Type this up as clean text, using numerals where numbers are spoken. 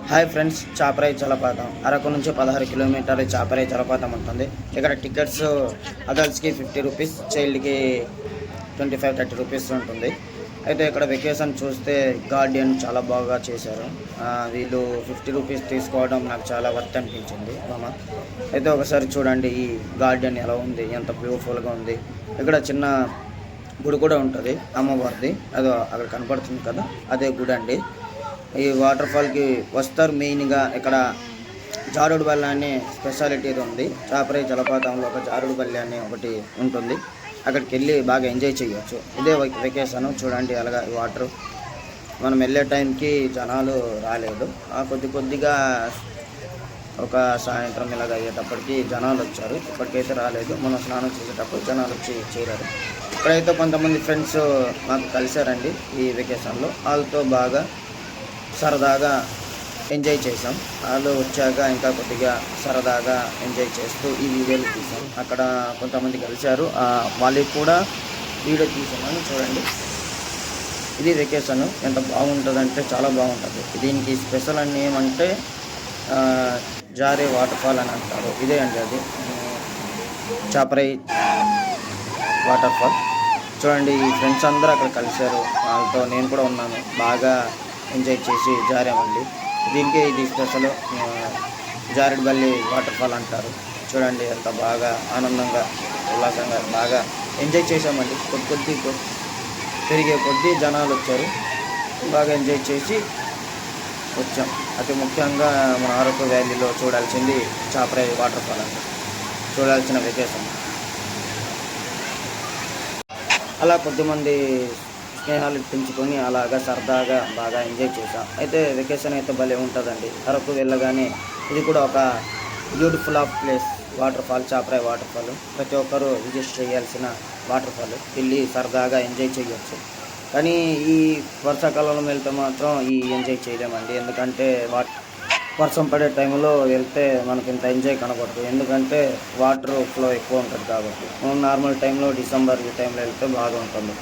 Hi friends, Chaparai జలపాతం అరకు నుంచి 16 కిలోమీటర్ల చాపరాయి జలపాతం ఉంటుంది. ఇక్కడ టికెట్స్ అడల్ట్స్కి 50 రూపీస్, చైల్డ్కి 25-30 రూపీస్ ఉంటుంది. అయితే ఇక్కడ వెకేషన్ చూస్తే గార్డెన్ చాలా బాగా చేశారు. వీళ్ళు 50 రూపీస్ తీసుకోవడం నాకు చాలా వర్త్ అనిపించింది మామ. అయితే ఒకసారి చూడండి ఈ గార్డెన్ ఎలా ఉంది, ఎంత బ్యూటిఫుల్గా ఉంది. ఇక్కడ చిన్న గుడి కూడా ఉంటుంది అమ్మవారిది, అదో అక్కడ కనపడుతుంది కదా, అదే గుడి అండి. ఈ వాటర్ ఫాల్కి వస్తారు. మెయిన్గా ఇక్కడ జారుడు బల్ల అనే స్పెషాలిటీ ఉంది. చాపరాయి జలపాతంలో ఒక జారుడు బల్లి అని ఒకటి ఉంటుంది. అక్కడికి వెళ్ళి బాగా ఎంజాయ్ చేయవచ్చు. ఇదే వెకేషన్. చూడండి అలాగా వాటర్. మనం వెళ్ళే టైంకి జనాలు రాలేదు, కొద్దిగా ఒక సాయంత్రం ఇలాగ అయ్యేటప్పటికి జనాలు వచ్చారు. ఇప్పటికైతే రాలేదు. మనం స్నానం చేసేటప్పుడు జనాలు వచ్చి చేరారు. ఇక్కడైతే కొంతమంది ఫ్రెండ్స్ మాకు కలిశారండి ఈ వెకేషన్లో. వాళ్ళతో బాగా సరదాగా ఎంజాయ్ చేసాం. వాళ్ళు వచ్చాక ఇంకా కొద్దిగా సరదాగా ఎంజాయ్ చేస్తూ ఈ వీడియోలు తీసాం. అక్కడ కొంతమంది కలిశారు, వాళ్ళకి కూడా వీడియో తీసామని చూడండి. ఇది వెకేషన్ ఎంత బాగుంటుందంటే చాలా బాగుంటుంది. దీనికి స్పెషల్ అని ఏమంటే జారే వాటర్ ఫాల్ అని అంటారు. ఇదే అండి అది చాపరాయి వాటర్ ఫాల్. చూడండి ఈ ఫ్రెండ్స్ అందరూ అక్కడ కలిశారు. వాళ్ళతో నేను కూడా ఉన్నాను. బాగా ఎంజాయ్ చేసి జారామండి. దీనికి ఇది స్పెషల్ జారెడ్ బల్లి వాటర్ ఫాల్ అంటారు. చూడండి ఎంత బాగా ఆనందంగా ఉల్లాసంగా బాగా ఎంజాయ్ చేసామండి. కొద్ది పెరిగే కొద్దీ జనాలు వచ్చారు. బాగా ఎంజాయ్ చేసి వచ్చాం. అతి ముఖ్యంగా మన అరకు వ్యాలీలో చూడాల్సింది చాపరాయి వాటర్ ఫాల్ అండి. చూడాల్సిన వెకేషన్. అలా కొద్దిమంది స్నేహాలు పెంచుకొని అలాగా సరదాగా బాగా ఎంజాయ్ చేసాం. అయితే వెకేషన్ అయితే భలే ఉంటుందండి. అరకు వెళ్ళగానే ఇది కూడా ఒక beautiful of place. Waterfall, Chaparai waterfall ప్రతి ఒక్కరూ విజిట్ చేయాల్సిన వాటర్ ఫాల్. వెళ్ళి సరదాగా ఎంజాయ్ చేయవచ్చు. కానీ ఈ వర్షాకాలంలో వెళ్తే మాత్రం ఈ ఎంజాయ్ చేయలేమండి. ఎందుకంటే వర్షం పడే టైంలో వెళ్తే మనకి ఇంత ఎంజాయ్ కనబడదు. ఎందుకంటే వాటర్ ఫ్లో ఎక్కువ ఉంటుంది కాబట్టి. నార్మల్ టైంలో డిసెంబర్ ఈ టైంలో వెళ్తే బాగా ఉంటుంది.